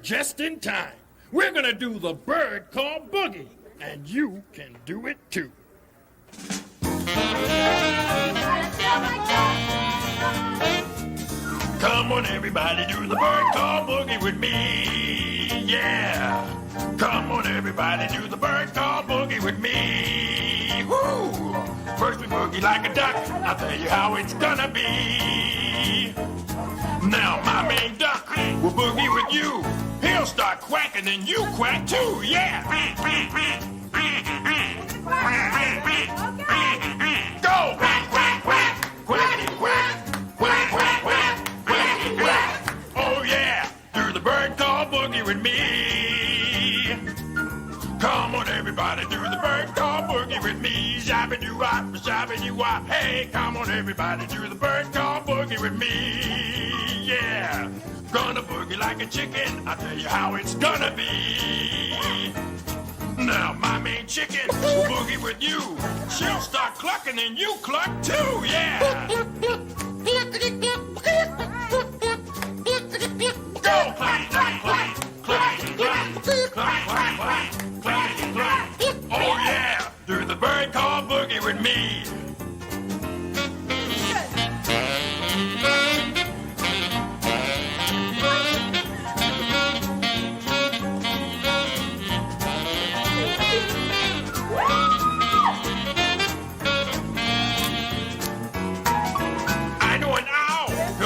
just in time. We're gonna do the Birdcall boogie, and you can do it too. Come on, everybody, do the Birdcall boogie with me. Yeah. Come on, everybody, do the Birdcall boogie with me. Woo! First we boogie like a duck. I'll tell you how it's gonna be. Now my main duck will boogie with you. He'll start quacking and you quack too. Yeah. Go! Quack, quack, quack, quackity quack, quack, quack, quack, quackity quack. Oh yeah, do the Birdcall boogie with me. Come on, everybody, do the Birdcall boogie with me. Shabby-doo-wop, shabby-doo-wop. Hey, come on, everybody, do the Birdcall boogie with me. Yeah, gonna boogie like a chicken. I'll tell you how it's gonna be. Now, my main chicken will boogie with you. She'll start clucking and you cluck too, yeah. Go, clack, clack, clack, clack, clack, clack, clack, clack, clack, clack. Oh yeah, do the Birdcall boogie with me.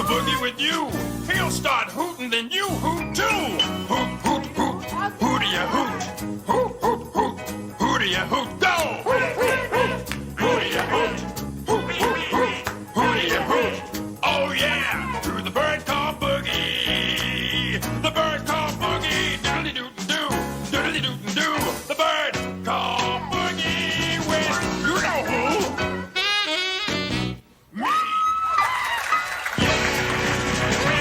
Boogie with you, he'll start hooting, then you hoot too. Hoot, hoot, hoot, hooty-ya hoot, hoot, hoot, hoot, hooty-ya hoot.